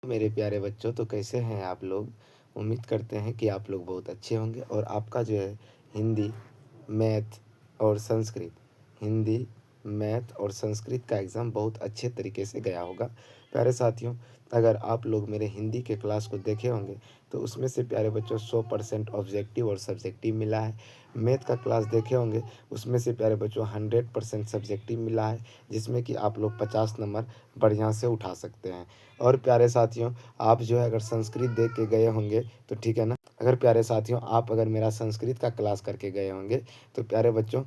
मेरे प्यारे बच्चों, तो कैसे हैं आप लोग? उम्मीद करते हैं कि आप लोग बहुत अच्छे होंगे और आपका जो है हिंदी, मैथ और संस्कृत हिंदी, मैथ और संस्कृत का एग्ज़ाम बहुत अच्छे तरीके से गया होगा। प्यारे साथियों, अगर आप लोग मेरे हिंदी के क्लास को देखे होंगे तो उसमें से प्यारे बच्चों 100% ऑब्जेक्टिव और सब्जेक्टिव मिला है। मैथ का क्लास देखे होंगे उसमें से प्यारे बच्चों 100% सब्जेक्टिव मिला है, जिसमें कि आप लोग 50 नंबर बढ़िया से उठा सकते हैं। और प्यारे साथियों, आप जो है अगर संस्कृत देख के गए होंगे तो ठीक है ना। अगर प्यारे साथियों आप अगर मेरा संस्कृत का क्लास करके गए होंगे तो प्यारे बच्चों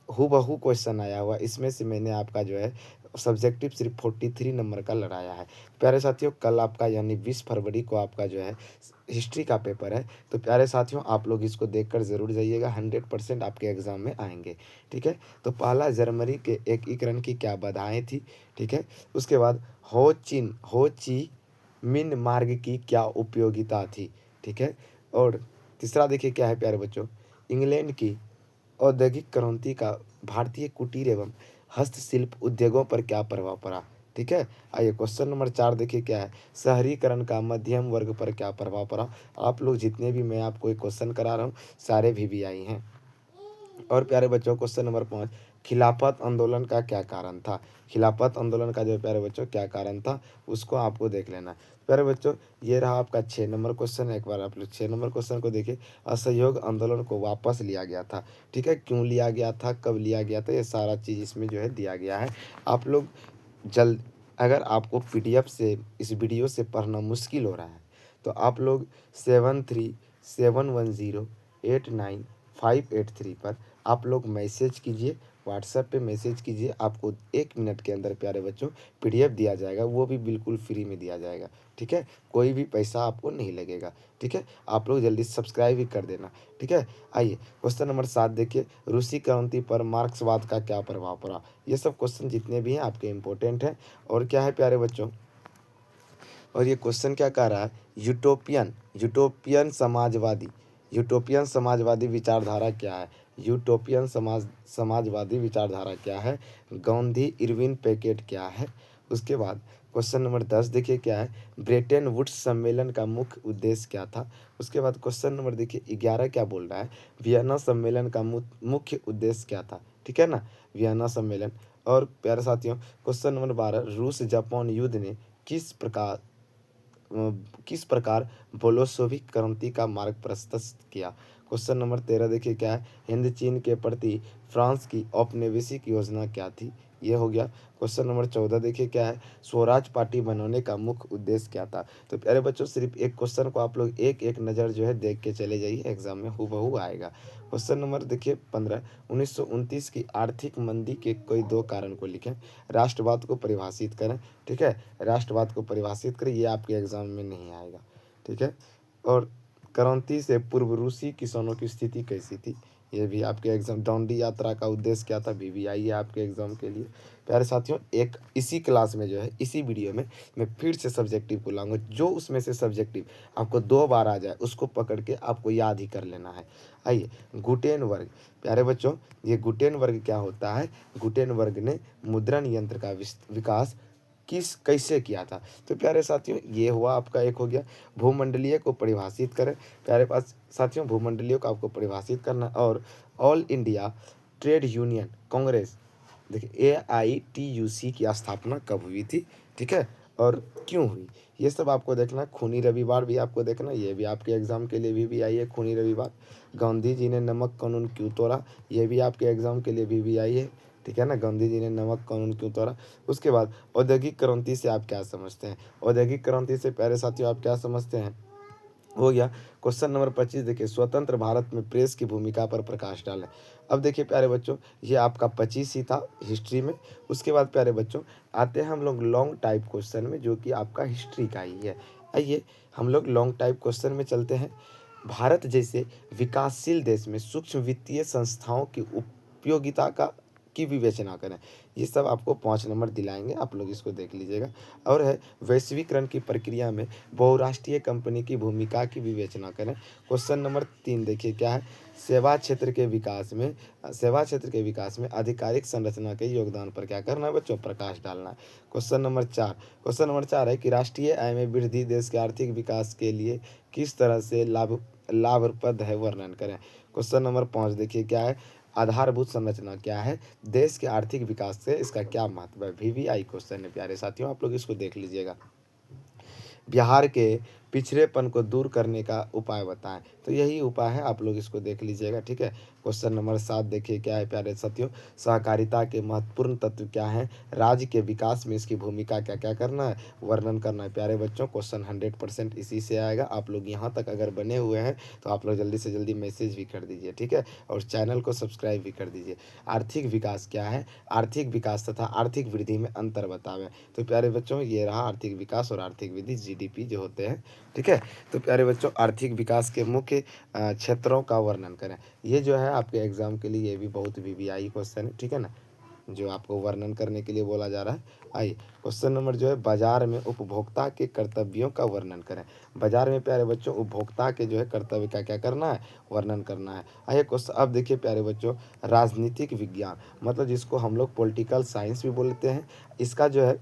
हूबहू क्वेश्चन आया हुआ, इसमें से मैंने आपका जो है सब्जेक्टिव सिर्फ 43 नंबर का लड़ाया है। प्यारे साथियों, कल आपका यानी 20 फरवरी को आपका जो है हिस्ट्री का पेपर है। तो प्यारे साथियों आप लोग इसको देखकर ज़रूर जाइएगा, 100% आपके एग्ज़ाम में आएंगे। ठीक है। तो पहला जनवरी के एकीकरण की क्या बाधाएं थी। ठीक है। उसके बाद हो ची मिन मार्ग की क्या उपयोगिता थी। ठीक है। और तीसरा देखिए क्या है प्यारे बच्चों, इंग्लैंड की औद्योगिक क्रांति का भारतीय कुटीर एवं हस्तशिल्प उद्योगों पर क्या प्रभाव पड़ा। ठीक है। आइए क्वेश्चन नंबर 4 देखिए क्या है, शहरीकरण का मध्यम वर्ग पर क्या प्रभाव पड़ा। आप लोग जितने भी मैं आपको एक क्वेश्चन करा रहा हूँ सारे VVI हैं। और प्यारे बच्चों क्वेश्चन नंबर 5, खिलाफत आंदोलन का क्या कारण था। खिलाफत आंदोलन का जो प्यारे बच्चों क्या कारण था उसको आपको देख लेना है। प्यारे बच्चों ये रहा आपका 6 नंबर क्वेश्चन। एक बार आप लोग 6 नंबर क्वेश्चन को देखिए, असहयोग आंदोलन को वापस लिया गया था। ठीक है। क्यों लिया गया था, कब लिया गया था, ये सारा चीज़ इसमें जो है दिया गया है। आप लोग जल्द, अगर आपको PDF से इस वीडियो से पढ़ना मुश्किल हो रहा है तो आप लोग 7371089583 पर आप लोग मैसेज कीजिए, व्हाट्सएप पे मैसेज कीजिए। आपको 1 मिनट के अंदर प्यारे बच्चों PDF दिया जाएगा, वो भी बिल्कुल फ्री में दिया जाएगा। ठीक है। कोई भी पैसा आपको नहीं लगेगा। ठीक है। आप लोग जल्दी सब्सक्राइब भी कर देना। ठीक है। आइए क्वेश्चन नंबर 7 देखिए, रूसी क्रांति पर मार्क्सवाद का क्या प्रभाव पड़ा। ये सब क्वेश्चन जितने भी हैं आपके इंपॉर्टेंट हैं। और क्या है प्यारे बच्चों, और ये क्वेश्चन क्या कह रहा है, utopian utopian Samajwadi utopian Samajwadi विचारधारा क्या है। यूटोपियन समाजवादी विचारधारा क्या है। गांधी इरविन पैकेट क्या है। उसके बाद क्वेश्चन नंबर 10 देखिए क्या है, ब्रेटन वुड्स सम्मेलन का मुख्य उद्देश्य क्या था। उसके बाद क्वेश्चन नंबर देखिए 11 क्या बोल रहा है, वियना सम्मेलन का मुख्य उद्देश्य क्या था। ठीक है ना, वियना सम्मेलन। और प्यारे साथियों क्वेश्चन नंबर 12, रूस जापान युद्ध ने किस प्रकार किस प्रकार बोलोशोविक क्रांति का मार्ग प्रशस्त किया। क्वेश्चन नंबर 13 देखिए क्या है, हिंद चीन के प्रति फ्रांस की औपनिवेशिक योजना क्या थी। ये हो गया। क्वेश्चन नंबर 14 देखिए क्या है, स्वराज पार्टी बनाने का मुख्य उद्देश्य क्या था। तो प्यारे बच्चों सिर्फ एक क्वेश्चन को आप लोग एक एक नज़र जो है देख के चले जाइए, एग्जाम में हूबहू आएगा। क्वेश्चन नंबर देखिए 15, 1929 की आर्थिक मंदी के कोई 2 कारण को लिखें। राष्ट्रवाद को परिभाषित करें। ठीक है। राष्ट्रवाद को परिभाषित करें, ये आपके एग्जाम में नहीं आएगा। ठीक है। और क्रांति से पूर्व रूसी किसानों की स्थिति कैसी थी, ये भी आपके एग्जाम। दांडी यात्रा का उद्देश्य क्या था, VVI है आपके एग्जाम के लिए। प्यारे साथियों एक इसी क्लास में जो है इसी वीडियो में मैं फिर से सब्जेक्टिव को लाऊंगा, जो उसमें से सब्जेक्टिव आपको 2 बार आ जाए उसको पकड़ के आपको याद ही कर लेना है। आइए गुटेन वर्ग, प्यारे बच्चों ये गुटेन वर्ग क्या होता है। गुटेन वर्ग ने मुद्रण यंत्र का विकास किस कैसे किया था। तो प्यारे साथियों ये हुआ आपका, एक हो गया। भूमंडलीय को परिभाषित करें। प्यारे पास साथियों भूमंडलीय को आपको परिभाषित करना। और all India trade union Congress देखिए AITUC की स्थापना कब हुई थी। ठीक है। और क्यों हुई, ये सब आपको देखना है। खूनी रविवार भी आपको देखना, ये भी आपके एग्जाम के लिए भी आई है खूनी रविवार। गांधी जी ने नमक कानून क्यों तोड़ा, ये भी आपके एग्जाम के लिए भी आई है। ठीक है ना, गांधी जी ने नमक कानून क्यों तोड़ा। उसके बाद औद्योगिक क्रांति से आप क्या समझते हैं। औद्योगिक क्रांति से प्यारे साथियों आप क्या समझते हैं, हो गया। क्वेश्चन नंबर 25 देखिए, स्वतंत्र भारत में प्रेस की भूमिका पर प्रकाश डालें। अब देखिए प्यारे बच्चों ये आपका 25 ही था हिस्ट्री में। उसके बाद प्यारे बच्चों आते हैं हम लोग लॉन्ग टाइप क्वेश्चन में, जो कि आपका हिस्ट्री का ही है। आइए हम लोग लॉन्ग टाइप क्वेश्चन में चलते हैं। भारत जैसे विकासशील देश में सूक्ष्म वित्तीय संस्थाओं की उपयोगिता का की विवेचना करें। ये सब आपको 5 नंबर दिलाएँगे, आप लोग इसको देख लीजिएगा। और है वैश्वीकरण की प्रक्रिया में बहुराष्ट्रीय कंपनी की भूमिका की विवेचना करें। क्वेश्चन नंबर 3 देखिए क्या है, सेवा क्षेत्र के विकास में आधिकारिक संरचना के योगदान पर क्या करना है बच्चों, प्रकाश डालना है। क्वेश्चन नंबर 4 है कि राष्ट्रीय आय में वृद्धि देश के आर्थिक विकास के लिए किस तरह से लाभप्रद है, वर्णन करें। क्वेश्चन नंबर 5 देखिए क्या है, आधारभूत संरचना क्या है, देश के आर्थिक विकास से इसका क्या महत्व है। VVI क्वेश्चन है प्यारे साथियों, आप लोग इसको देख लीजिएगा। बिहार के पिछड़ेपन को दूर करने का उपाय बताएं, तो यही उपाय है, आप लोग इसको देख लीजिएगा। ठीक है। क्वेश्चन नंबर 7 देखिए क्या है प्यारे साथियों, सहकारिता के महत्वपूर्ण तत्व क्या हैं, राज्य के विकास में इसकी भूमिका क्या क्या करना है, वर्णन करना है। प्यारे बच्चों क्वेश्चन 100% इसी से आएगा। आप लोग यहाँ तक अगर बने हुए हैं तो आप लोग जल्दी से जल्दी मैसेज भी कर दीजिए। ठीक है। और चैनल को सब्सक्राइब भी कर दीजिए। आर्थिक विकास क्या है, आर्थिक विकास तथा आर्थिक वृद्धि में अंतर बतावें। तो प्यारे बच्चों ये रहा आर्थिक विकास और आर्थिक वृद्धि, GDP जो होते हैं। ठीक है। तो प्यारे बच्चों आर्थिक विकास के मुख्य क्षेत्रों का वर्णन करें। ये जो है आपके एग्जाम के लिए ये भी बहुत VVI क्वेश्चन है। ठीक है ना, जो आपको वर्णन करने के लिए बोला जा रहा है। आइए क्वेश्चन नंबर जो है, बाजार में उपभोक्ता के कर्तव्यों का वर्णन करें। बाजार में प्यारे बच्चों उपभोक्ता के जो है कर्तव्य का क्या करना है, वर्णन करना है। आइए क्वेश्चन अब देखिए प्यारे बच्चों, राजनीतिक विज्ञान मतलब जिसको हम लोग पॉलिटिकल साइंस भी बोलते हैं, इसका जो है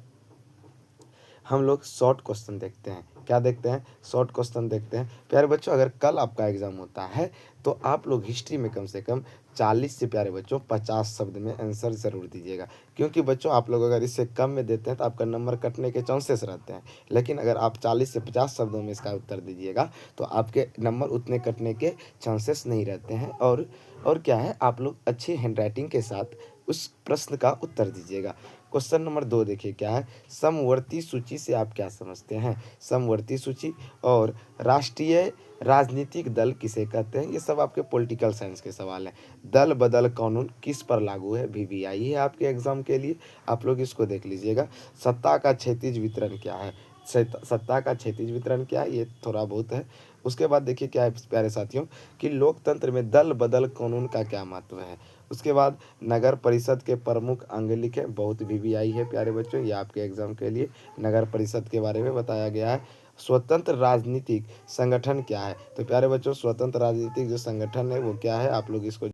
हम लोग शॉर्ट क्वेश्चन देखते हैं। क्या देखते हैं, शॉर्ट क्वेश्चन देखते हैं। प्यारे बच्चों अगर कल आपका एग्जाम होता है तो आप लोग हिस्ट्री में कम से कम 40 से प्यारे बच्चों 50 शब्द में आंसर ज़रूर दीजिएगा, क्योंकि बच्चों आप लोग अगर इससे कम में देते हैं तो आपका नंबर कटने के चांसेस रहते हैं। लेकिन अगर आप 40 से 50 शब्दों में इसका उत्तर दीजिएगा तो आपके नंबर उतने कटने के चांसेस नहीं रहते हैं। और क्या है, आप लोग अच्छी हैंडराइटिंग के साथ उस प्रश्न का उत्तर दीजिएगा। क्वेश्चन नंबर 2 देखिए क्या है, समवर्ती सूची से आप क्या समझते हैं। समवर्ती सूची और राष्ट्रीय राजनीतिक दल किसे कहते हैं, ये सब आपके पॉलिटिकल साइंस के सवाल हैं। दल बदल कानून किस पर लागू है, VVI है आपके एग्जाम के लिए, आप लोग इसको देख लीजिएगा। सत्ता का क्षैतिज वितरण क्या है, सत्ता का क्षैतिज वितरण क्या है, ये थोड़ा बहुत है। उसके बाद देखिए क्या है प्यारे साथियों, कि लोकतंत्र में दल बदल कानून का क्या महत्व है। उसके बाद नगर परिषद के प्रमुख अंग लिखें, बहुत VVI है प्यारे बच्चों, ये आपके एग्जाम के लिए नगर परिषद के बारे में बताया गया है। स्वतंत्र राजनीतिक संगठन क्या है, तो प्यारे बच्चों स्वतंत्र राजनीतिक जो संगठन है वो क्या है, आप लोग इसको।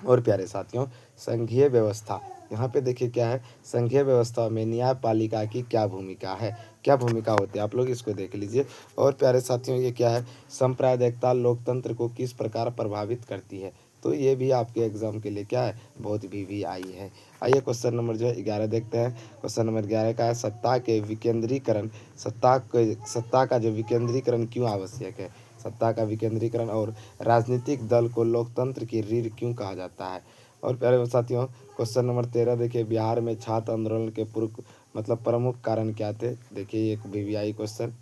और प्यारे साथियों संघीय व्यवस्था, यहाँ पे देखिए क्या है, संघीय व्यवस्था में न्यायपालिका की क्या भूमिका है, क्या भूमिका होती है, आप लोग इसको देख लीजिए। और प्यारे साथियों ये क्या है, सांप्रदायिकता लोकतंत्र को किस प्रकार प्रभावित करती है, तो ये भी आपके एग्जाम के लिए क्या है, बहुत VVI है। आइए क्वेश्चन नंबर जो है 11 देखते हैं। क्वेश्चन नंबर 11 का है, सत्ता का जो विकेंद्रीकरण क्यों आवश्यक है। सत्ता का विकेंद्रीकरण और राजनीतिक दल को लोकतंत्र की रीढ़ क्यों कहा जाता है। और प्यारे साथियों क्वेश्चन नंबर 13 देखिए, बिहार में छात्र आंदोलन के प्रमुख कारण क्या थे, देखिए एक VVI क्वेश्चन।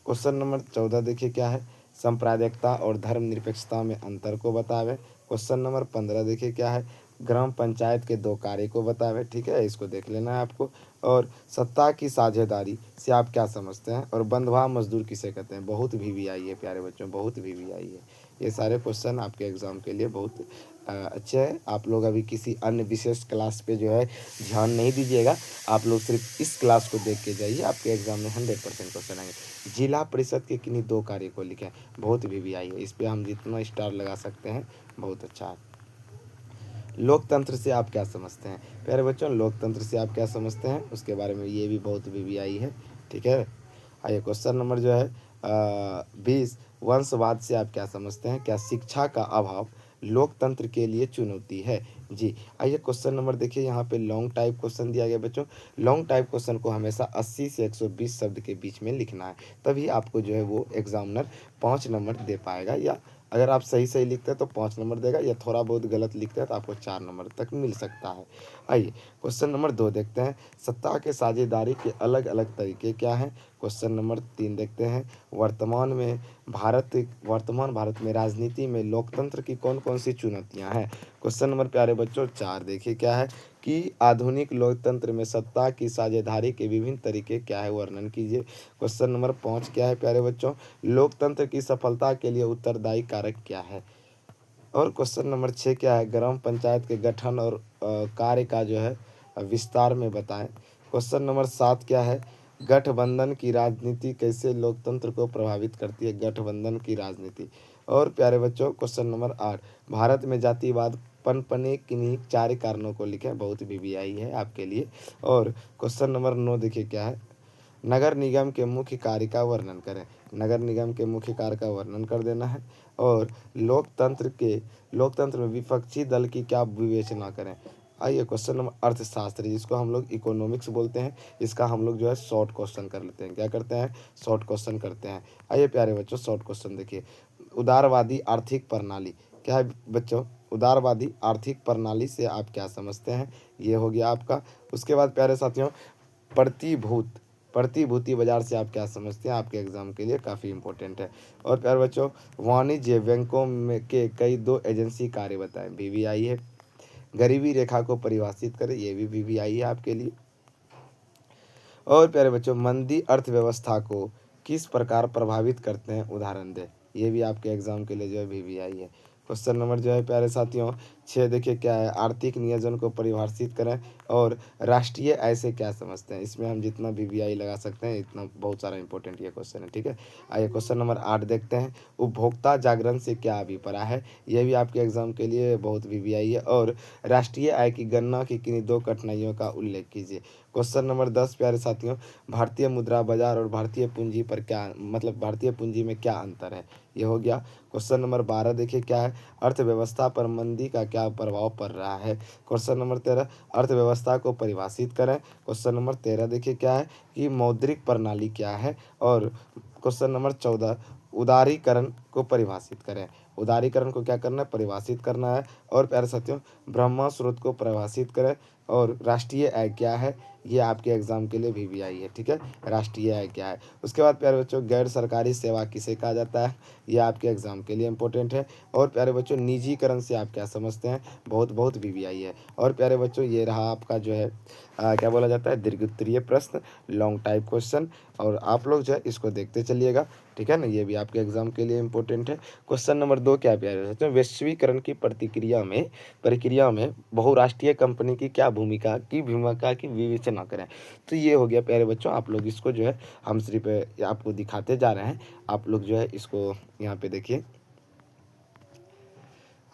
क्वेश्चन नंबर 14 देखिए क्या है, सांप्रदायिकता और धर्मनिरपेक्षता में अंतर को बतावे। क्वेश्चन नंबर 15 देखिए क्या है, ग्राम पंचायत के 2 कार्य को बतावे। ठीक है, इसको देख लेना है आपको। और सत्ता की साझेदारी से आप क्या समझते हैं, और बंधुआ मजदूर किसे कहते हैं, बहुत VVI है प्यारे बच्चों, बहुत VVI है। ये सारे क्वेश्चन आपके एग्जाम के लिए बहुत अच्छे हैं। आप लोग अभी किसी अन्य विशेष क्लास पे जो है ध्यान नहीं दीजिएगा, आप लोग सिर्फ इस क्लास को देख के जाइए, आपके एग्जाम में 100% क्वेश्चन आएंगे। जिला परिषद के किन्हीं 2 कार्य को लिखें, बहुत VVI है, इस पर हम जितना स्टार लगा सकते हैं बहुत अच्छा है। लोकतंत्र से आप क्या समझते हैं, प्यारे बच्चों लोकतंत्र से आप क्या समझते हैं, उसके बारे में ये भी बहुत VVI है। ठीक है। आइए क्वेश्चन नंबर जो है 20, वंशवाद से आप क्या समझते हैं, क्या शिक्षा का अभाव लोकतंत्र के लिए चुनौती है। जी आइए क्वेश्चन नंबर देखिए, यहाँ पे लॉन्ग टाइप क्वेश्चन दिया गया बच्चों। लॉन्ग टाइप क्वेश्चन को हमेशा 80 से 120 शब्द के बीच में लिखना है, तभी आपको जो है वो एग्जामिनर 5 नंबर दे पाएगा, या अगर आप सही सही लिखते हैं तो 5 नंबर देगा, या थोड़ा बहुत गलत लिखते हैं तो आपको 4 नंबर तक मिल सकता है। आइए क्वेश्चन नंबर 2 देखते हैं, सत्ता के साझेदारी के अलग अलग तरीके क्या हैं। क्वेश्चन नंबर 3 देखते हैं, वर्तमान भारत में राजनीति में लोकतंत्र की कौन कौन सी चुनौतियां हैं। क्वेश्चन नंबर प्यारे बच्चों 4 देखिए क्या है, कि आधुनिक लोकतंत्र में सत्ता की साझेदारी के विभिन्न तरीके क्या है, वर्णन कीजिए। क्वेश्चन नंबर 5 क्या है प्यारे बच्चों, लोकतंत्र की सफलता के लिए उत्तरदायी कारक क्या है। और क्वेश्चन नंबर 6 क्या है, ग्राम पंचायत के गठन और कार्य का जो है विस्तार में बताएं। क्वेश्चन नंबर 7 क्या है, गठबंधन की राजनीति कैसे लोकतंत्र को प्रभावित करती है, गठबंधन की राजनीति। और प्यारे बच्चों क्वेश्चन नंबर 8, भारत में जातिवाद पनपने किन्हीं 4 कारणों को लिखें, बहुत वीवीआई है आपके लिए। और क्वेश्चन नंबर 9 देखिए क्या है, नगर निगम के मुख्य कार्य का वर्णन करें, नगर निगम के मुख्य कार्य का वर्णन कर देना है। और लोकतंत्र में विपक्षी दल की क्या विवेचना करें। आइए क्वेश्चन नंबर अर्थशास्त्र, जिसको हम लोग इकोनॉमिक्स बोलते हैं, इसका हम लोग जो है शॉर्ट क्वेश्चन कर लेते हैं, क्या करते हैं, शॉर्ट क्वेश्चन करते हैं। आइए प्यारे बच्चों शॉर्ट क्वेश्चन देखिए, उदारवादी आर्थिक प्रणाली क्या है बच्चों, उदारवादी आर्थिक प्रणाली से आप क्या समझते हैं, ये हो गया आपका। उसके बाद प्यारे साथियों, प्रतिभूत प्रतिभूति बाजार से आप क्या समझते हैं, आपके एग्जाम के लिए काफ़ी इंपॉर्टेंट है। और प्यारे बच्चों, वाणिज्य बैंकों में के कई 2 एजेंसी कार्य बताएं, वीवीआई है। गरीबी रेखा को परिभाषित करें, ये भी वीवीआई है आपके लिए। और प्यारे बच्चों, मंदी अर्थव्यवस्था को किस प्रकार प्रभावित करते हैं, उदाहरण दें, ये भी आपके एग्जाम के लिए जो है वीवीआई है। क्वेश्चन नंबर जो है प्यारे साथियों 6 देखिए क्या है, आर्थिक नियोजन को परिभाषित करें। और राष्ट्रीय आय से क्या समझते हैं, इसमें हम जितना वीवीआई लगा सकते हैं इतना बहुत सारा इंपॉर्टेंट ये क्वेश्चन है, ठीक है। आइए क्वेश्चन नंबर 8 देखते हैं, उपभोक्ता जागरण से क्या अभिप्राय है, यह भी आपके एग्जाम के लिए बहुत वीवीआई है। और राष्ट्रीय आय की गणना की किन्हीं 2 कठिनाइयों का उल्लेख कीजिए। क्वेश्चन नंबर 10 प्यारे साथियों, भारतीय मुद्रा बाजार और भारतीय पूंजी पर क्या मतलब भारतीय पूंजी में क्या अंतर है, ये हो गया। क्वेश्चन नंबर 12 देखिए क्या है, अर्थव्यवस्था पर मंदी का क्या प्रभाव पड़ रहा है। क्वेश्चन नंबर 13, अर्थव्यवस्था को परिभाषित करें। क्वेश्चन नंबर 13 देखिए क्या है कि मौद्रिक प्रणाली क्या है। और क्वेश्चन नंबर 14, उदारीकरण को परिभाषित करें। उदारीकरण को क्या करना है, परिभाषित करना है। और प्यारे साथियों, ब्रह्म स्रोत को परिभाषित करें। और राष्ट्रीय आय क्या है, ये आपके एग्जाम के लिए वीवीआई है, ठीक है, राष्ट्रीय आय क्या है। उसके बाद प्यारे बच्चों, गैर सरकारी सेवा किसे कहा जाता है, ये आपके एग्जाम के लिए इंपॉर्टेंट है। और प्यारे बच्चों, निजीकरण से आप क्या समझते हैं, बहुत बहुत वीवीआई है। और प्यारे बच्चों, ये रहा आपका जो है क्या बोला जाता है, दीर्घ उत्तरीय प्रश्न, लॉन्ग टाइप क्वेश्चन। और आप लोग जो है इसको देखते चलिएगा, ठीक है ना, ये भी आपके एग्जाम के लिए इंपॉर्टेंट है। क्वेश्चन नंबर 2 क्या प्यारे बच्चों, वैश्वीकरण की प्रक्रिया में बहुराष्ट्रीय कंपनी की क्या भूमिका की विवेचना करें। तो ये हो गया प्यारे बच्चों, आप लोग इसको जो है हम सिर्फ आपको दिखाते जा रहे हैं, आप लोग जो है इसको यहाँ पे देखिए,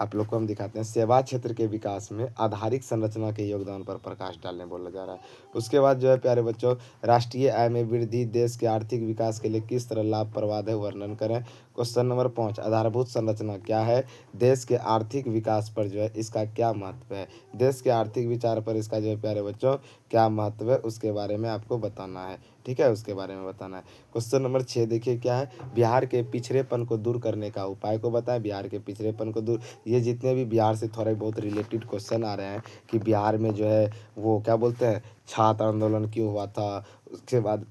आप लोग को हम दिखाते हैं, सेवा क्षेत्र के विकास में आधारिक संरचना के योगदान पर प्रकाश डालने बोला जा रहा है। उसके बाद जो है प्यारे बच्चों, राष्ट्रीय आय में वृद्धि देश के आर्थिक विकास के लिए किस तरह लाभप्रद है, वर्णन करें। क्वेश्चन नंबर 5, आधारभूत संरचना क्या है, देश के आर्थिक विकास पर जो है इसका क्या महत्व है, देश के आर्थिक विचार पर इसका जो है प्यारे बच्चों क्या महत्व है, उसके बारे में आपको बताना है, ठीक है, उसके बारे में बताना है। क्वेश्चन नंबर 6 देखिए क्या है, बिहार के पिछड़ेपन को दूर करने का उपाय को बताएं, बिहार के पिछड़ेपन को दूर, ये जितने भी बिहार से थोड़े बहुत रिलेटेड क्वेश्चन आ रहे हैं कि बिहार में जो है वो क्या बोलते हैं, छात्र आंदोलन क्यों हुआ था, उसके बाद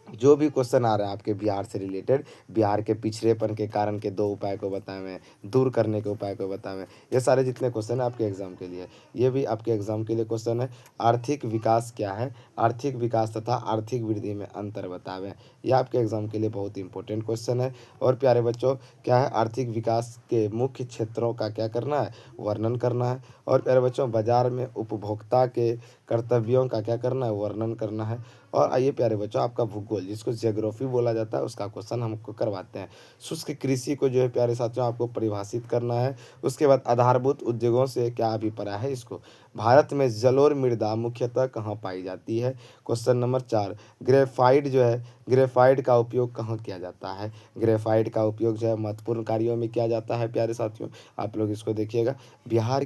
जो भी क्वेश्चन आ रहा है आपके बिहार से रिलेटेड, बिहार के पिछड़ेपन के कारण के 2 उपाय को बताएं मैं, दूर करने के उपाय को बताएं मैं, ये सारे जितने क्वेश्चन है आपके एग्जाम के लिए, ये भी आपके एग्जाम के लिए क्वेश्चन है। आर्थिक विकास क्या है, आर्थिक विकास तथा आर्थिक वृद्धि में अंतर बतावें, ये आपके एग्जाम के लिए बहुत इंपॉर्टेंट क्वेश्चन है। और प्यारे बच्चों, क्या है, आर्थिक विकास के मुख्य क्षेत्रों का क्या करना है, वर्णन करना है। और प्यारे बच्चों, बाजार में उपभोक्ता के कर्तव्यों का क्या करना है, वर्णन करना है। और आइए प्यारे बच्चों, आपका भूगोल जिसको ज्योग्राफी बोला जाता है उसका क्वेश्चन हमको करवाते हैं। शुष्क कृषि को जो है प्यारे साथियों आपको परिभाषित करना है। उसके बाद आधारभूत उद्योगों से क्या अभिप्राय है इसको। भारत में जलोढ़ मृदा मुख्यतः कहाँ पाई जाती है। क्वेश्चन नंबर 4, ग्रेफाइट जो है, ग्रेफाइट का उपयोग कहाँ किया जाता है, ग्रेफाइट का उपयोग जो है महत्वपूर्ण कार्यों में किया जाता है। प्यारे साथियों आप लोग इसको देखिएगा, बिहार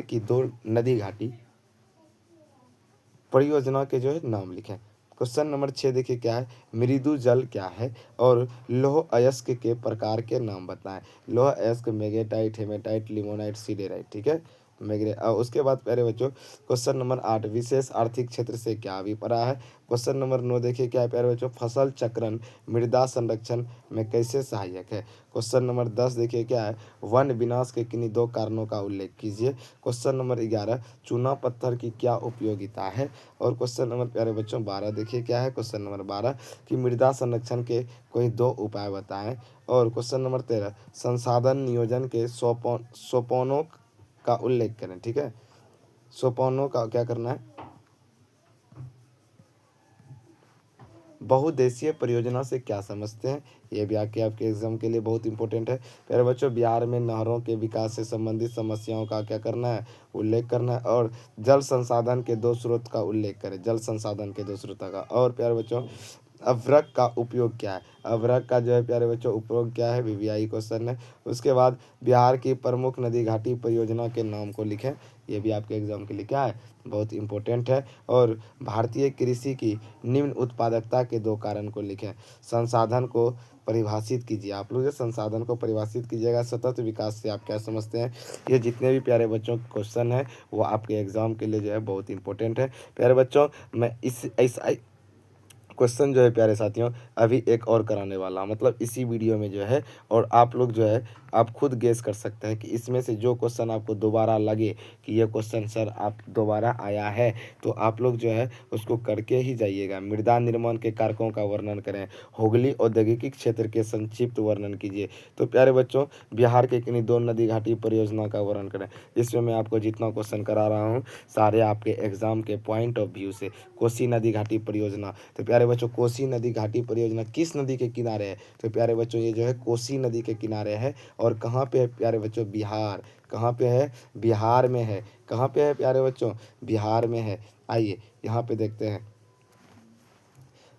की 2 नदी घाटी परियोजना के जो है नाम लिखें। क्वेश्चन नंबर 6 देखिए क्या है, मृदु जल क्या है। और लौह अयस्क के प्रकार के नाम बताएं। लौह अयस्क मेगेटाइट, हेमेटाइट, लिमोनाइट, सिडेराइट, ठीक है, उसके बाद प्यारे बच्चों क्वेश्चन नंबर 8 विशेष आर्थिक क्षेत्र से क्या अभिप्राय है। क्वेश्चन नंबर 9 देखिए क्या है प्यारे बच्चों, फसल चक्रण मृदा संरक्षण में कैसे सहायक है। क्वेश्चन नंबर 10 देखिए क्या है, वन विनाश के किन्हीं दो कारणों का उल्लेख कीजिए। क्वेश्चन नंबर 11 चूना पत्थर की क्या उपयोगिता है। और क्वेश्चन नंबर प्यारे बच्चों 12 देखिए क्या है, क्वेश्चन नंबर 12 कि मृदा संरक्षण के कोई दो उपाय बताएं। और क्वेश्चन नंबर 13 संसाधन नियोजन के सोपानों का उल्लेख करें। ठीक है, सोपानों का क्या करना है, बहुउद्देशीय परियोजना से क्या समझते हैं। ये भी आपके एग्जाम के लिए बहुत इंपॉर्टेंट है। प्यारे बच्चों बिहार में नहरों के विकास से संबंधित समस्याओं का क्या करना है, उल्लेख करना है। और जल संसाधन के दो स्रोत का उल्लेख करें, जल संसाधन के दो स्रोतों का। और प्यारे बच्चों अवरक का उपयोग क्या है, अवरक का जो है प्यारे बच्चों उपयोग क्या है, वीवीआई क्वेश्चन है। उसके बाद बिहार की प्रमुख नदी घाटी परियोजना के नाम को लिखें। ये भी आपके एग्जाम के लिए क्या है, बहुत इंपॉर्टेंट है। और भारतीय कृषि की निम्न उत्पादकता के दो कारण को लिखें। संसाधन को परिभाषित कीजिए, आप लोग जो संसाधन को परिभाषित कीजिएगा। सतत विकास से आप क्या समझते हैं। ये जितने भी प्यारे बच्चों क्वेश्चन है वो आपके एग्जाम के लिए जो है बहुत इंपॉर्टेंट है। प्यारे बच्चों मैं इस ऐसा क्वेश्चन जो है प्यारे साथियों अभी एक और कराने वाला हूं, मतलब इसी वीडियो में जो है। और आप लोग जो है आप खुद गेस कर सकते हैं कि इसमें से जो क्वेश्चन आपको दोबारा लगे कि ये क्वेश्चन सर आप दोबारा आया है, तो आप लोग जो है उसको करके ही जाइएगा। मृदा निर्माण के कारकों का वर्णन करें, हुगली औद्योगिक क्षेत्र के संक्षिप्त वर्णन कीजिए। तो प्यारे बच्चों बिहार के किन्हीं दो नदी घाटी परियोजना का वर्णन करें। इसमें मैं आपको जितना क्वेश्चन करा रहा हूँ सारे आपके एग्जाम के पॉइंट ऑफ व्यू से। कोसी नदी घाटी परियोजना, तो प्यारे बच्चों कोसी नदी घाटी परियोजना किस नदी के किनारे है। तो प्यारे बच्चों ये जो है कोसी नदी के किनारे है। और कहाँ पे है प्यारे बच्चों, बिहार। कहाँ पे है, बिहार में है। कहाँ पे है प्यारे बच्चों, बिहार में है। आइए यहाँ पे देखते हैं।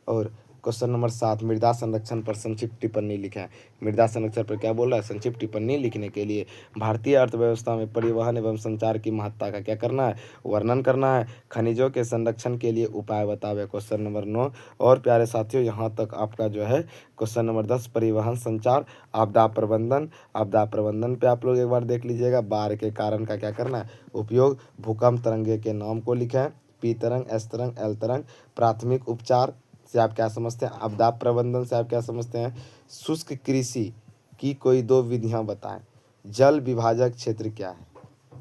और क्वेश्चन नंबर 7 मृदा संरक्षण पर संक्षिप्त टिप्पणी लिखें। मृदा संरक्षण पर क्या बोल रहा है, संक्षिप्त टिप्पणी लिखने के लिए भारतीय अर्थव्यवस्था में परिवहन एवं संचार की महत्ता का क्या करना है, वर्णन करना है। खनिजों के संरक्षण के लिए उपाय बतावे, क्वेश्चन नंबर 9। और प्यारे साथियों यहाँ तक आपका जो है क्वेश्चन नंबर 10 परिवहन संचार आपदा प्रबंधन, आपदा प्रबंधन पे आप लोग एक बार देख लीजिएगा। बाढ़ के कारण का क्या करना है, उपयोग। भूकंप तरंगे के नाम को लिखें, पी तरंग, एस तरंग, एल तरंग। प्राथमिक उपचार से आप क्या समझते हैं, आपदा प्रबंधन से आप क्या समझते हैं, शुष्क कृषि की कोई दो विधियां बताएं। जल विभाजक क्षेत्र क्या है,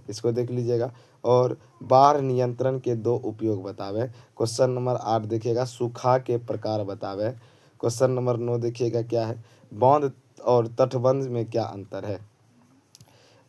इसको देख लीजिएगा। और बाढ़ नियंत्रण के दो उपयोग बतावे। क्वेश्चन नंबर 8 देखिएगा सूखा के प्रकार बतावे। क्वेश्चन नंबर 9 देखिएगा क्या है, बांध और तटबंध में क्या अंतर है।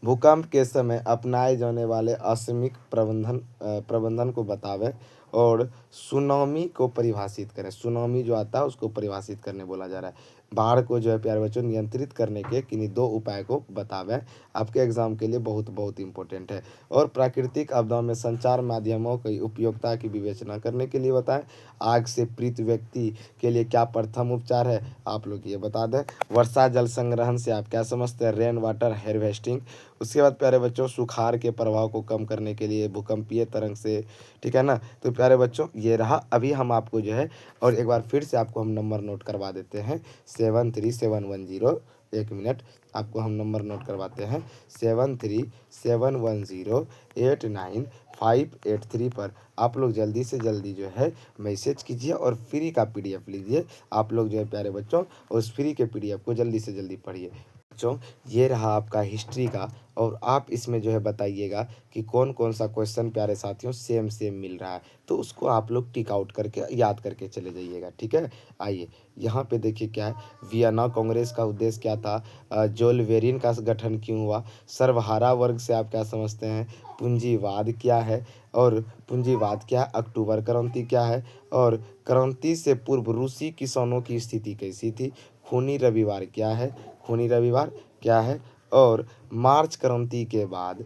भूकंप के समय अपनाए जाने वाले आकस्मिक प्रबंधन को बतावें। और सुनामी को परिभाषित करें, सुनामी जो आता है उसको परिभाषित करने बोला जा रहा है। बाढ़ को जो है प्यारे बच्चों नियंत्रित करने के किन्हीं दो उपाय को बतावें। आपके एग्जाम के लिए बहुत बहुत इंपॉर्टेंट है। और प्राकृतिक आपदाओं में संचार माध्यमों की उपयोगिता की विवेचना करने के लिए बताएं। आग से पीड़ित व्यक्ति के लिए क्या प्रथम उपचार है, आप लोग ये बता दें। वर्षा जल संग्रहण से आप क्या समझते हैं, रेन वाटर हार्वेस्टिंग। उसके बाद प्यारे बच्चों सुखाड़ के प्रभाव को कम करने के लिए भूकंपीय तरंग से, ठीक है ना। तो प्यारे बच्चों ये रहा। अभी हम आपको जो है और एक बार फिर से आपको हम नंबर नोट करवा देते हैं 73710। एक मिनट आपको हम नंबर नोट करवाते हैं 73710895883 पर। आप लोग जल्दी से जल्दी जो है मैसेज कीजिए और फ्री का पीडीएफ लीजिए। आप लोग जो है प्यारे बच्चों उस फ्री के पीडीएफ को जल्दी से जल्दी पढ़िए। बच्चों ये रहा आपका हिस्ट्री का। और आप इसमें जो है बताइएगा कि कौन कौन सा क्वेश्चन प्यारे साथियों सेम सेम मिल रहा है, तो उसको आप लोग टिक आउट करके याद करके चले जाइएगा। ठीक है, आइए यहाँ पे देखिए क्या है, वियना कांग्रेस का उद्देश्य क्या था, जोलवेरिन का गठन क्यों हुआ, सर्वहारा वर्ग से आप क्या समझते हैं, पूंजीवाद क्या है। और पूंजीवाद क्या है, अक्टूबर क्रांति क्या है। और क्रांति से पूर्व रूसी किसानों की स्थिति कैसी थी, खूनी रविवार क्या है, खूनी रविवार क्या है। और मार्च क्रांति के बाद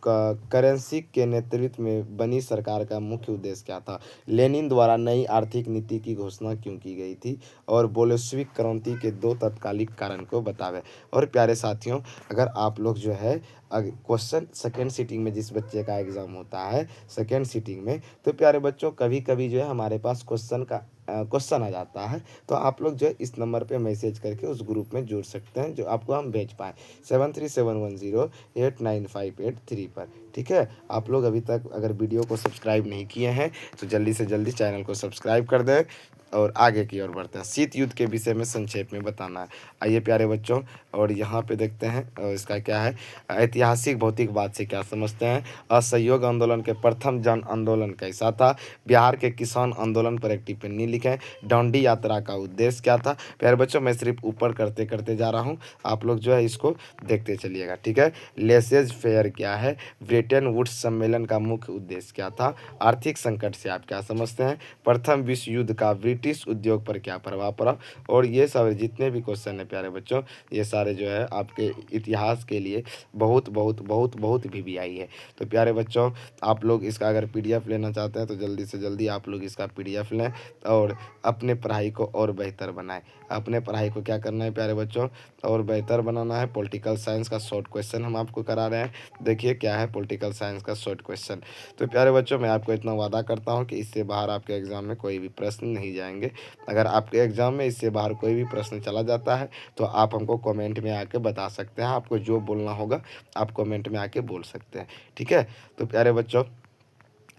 करेंसी के नेतृत्व में बनी सरकार का मुख्य उद्देश्य क्या था, लेनिन द्वारा नई आर्थिक नीति की घोषणा क्यों की गई थी। और बोल्शेविक क्रांति के दो तत्कालिक कारण को बतावे। और प्यारे साथियों अगर आप लोग जो है क्वेश्चन सेकेंड सीटिंग में जिस बच्चे का एग्जाम होता है सेकेंड सीटिंग में, तो प्यारे बच्चों कभी कभी जो है हमारे पास क्वेश्चन का क्वेश्चन आ जाता है तो आप लोग जो है इस नंबर पे मैसेज करके उस ग्रुप में जुड़ सकते हैं जो आपको हम भेज पाएँ 7371089583 पर। ठीक है, आप लोग अभी तक अगर वीडियो को सब्सक्राइब नहीं किए हैं तो जल्दी से जल्दी चैनल को सब्सक्राइब कर दें और आगे की ओर बढ़ते हैं। शीत युद्ध के विषय में संक्षेप में बताना है। आइए प्यारे बच्चों, और यहाँ पे देखते हैं इसका क्या है, ऐतिहासिक भौतिकवाद से क्या समझते हैं। असहयोग आंदोलन के प्रथम जन आंदोलन कैसा था। बिहार के किसान आंदोलन पर एक टिप्पणी लिखें। डांडी यात्रा का उद्देश्य क्या था। प्यारे बच्चों, मैं सिर्फ ऊपर करते करते जा रहा हूँ, आप लोग जो है इसको देखते चलिएगा। ठीक है, लेसेज फेयर क्या है। ब्रेटन वुड्स सम्मेलन का मुख्य उद्देश्य क्या था। आर्थिक संकट से आप क्या समझते हैं। प्रथम विश्व युद्ध का ब्रिटिश उद्योग पर क्या प्रभाव पड़ा। और ये सारे जितने भी क्वेश्चन हैं प्यारे बच्चों, ये सारे जो है आपके इतिहास के लिए बहुत बहुत बहुत बहुत वीवीआई है। तो प्यारे बच्चों, आप लोग इसका अगर पीडीएफ लेना चाहते हैं तो जल्दी से जल्दी आप लोग इसका पीडीएफ लें और अपने पढ़ाई को और बेहतर बनाएं। अपने पढ़ाई को क्या करना है प्यारे बच्चों, और बेहतर बनाना है। पॉलिटिकल साइंस का शॉर्ट क्वेश्चन हम आपको करा रहे हैं। देखिए क्या है पॉलिटिकल साइंस का शॉर्ट क्वेश्चन। तो प्यारे बच्चों, मैं आपको इतना वादा करता हूँ कि इससे बाहर आपके एग्ज़ाम में कोई भी प्रश्न नहीं जाएंगे। अगर आपके एग्ज़ाम में इससे बाहर कोई भी प्रश्न चला जाता है तो आप हमको कमेंट में आके बता सकते हैं। आपको जो बोलना होगा आप कमेंट में आके बोल सकते हैं। ठीक है, तो प्यारे बच्चों,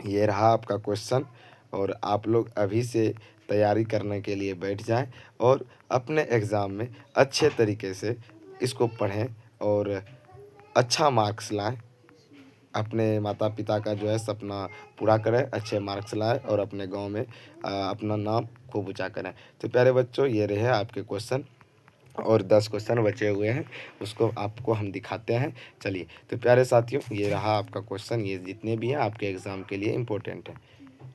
ये रहा आपका क्वेश्चन, और आप लोग अभी से तैयारी करने के लिए बैठ जाएं और अपने एग्ज़ाम में अच्छे तरीके से इसको पढ़ें और अच्छा मार्क्स लाएं। अपने माता पिता का जो है सपना पूरा करें, अच्छे मार्क्स लाएं और अपने गांव में अपना नाम खूब ऊंचा करें। तो प्यारे बच्चों, ये रहे आपके क्वेश्चन, और 10 क्वेश्चन बचे हुए हैं, उसको आपको हम दिखाते हैं। चलिए, तो प्यारे साथियों, ये रहा आपका क्वेश्चन। ये जितने भी हैं आपके एग्ज़ाम के लिए इम्पोर्टेंट है।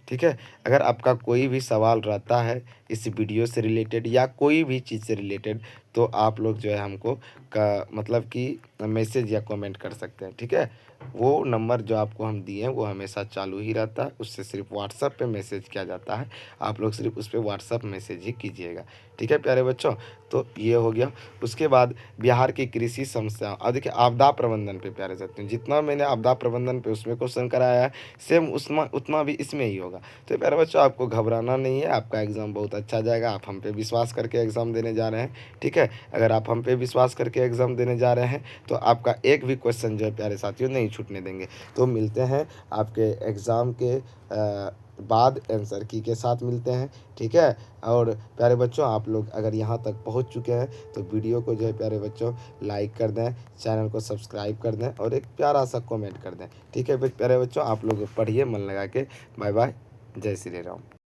ठीक है, अगर आपका कोई भी सवाल रहता है इस वीडियो से रिलेटेड या कोई भी चीज़ से रिलेटेड, तो आप लोग जो है हमको का मतलब कि मैसेज या कमेंट कर सकते हैं। ठीक है, वो नंबर जो आपको हम दिए हैं वो हमेशा चालू ही रहता है, उससे सिर्फ व्हाट्सएप पे मैसेज किया जाता है। आप लोग सिर्फ उस पर व्हाट्सएप मैसेज ही कीजिएगा। ठीक है प्यारे बच्चों, तो ये हो गया। उसके बाद बिहार की कृषि समस्या, अब देखिए आपदा प्रबंधन पे प्यारे साथियों, जितना मैंने आपदा प्रबंधन पे उसमें क्वेश्चन कराया है सेम उसमें उतना भी इसमें ही होगा। तो प्यारे बच्चों, आपको घबराना नहीं है, आपका एग्ज़ाम बहुत अच्छा जाएगा। आप हम पे विश्वास करके एग्ज़ाम देने जा रहे हैं। ठीक है, अगर आप हम पे विश्वास करके एग्ज़ाम देने जा रहे हैं तो आपका एक भी क्वेश्चन जो है प्यारे साथियों नहीं छूटने देंगे। तो मिलते हैं आपके एग्ज़ाम के बाद आंसर की के साथ मिलते हैं। ठीक है, और प्यारे बच्चों, आप लोग अगर यहाँ तक पहुँच चुके हैं तो वीडियो को जो है प्यारे बच्चों लाइक कर दें, चैनल को सब्सक्राइब कर दें और एक प्यारा सा कमेंट कर दें। ठीक है प्यारे बच्चों, आप लोग पढ़िए मन लगा के। बाय बाय, जय श्री राम।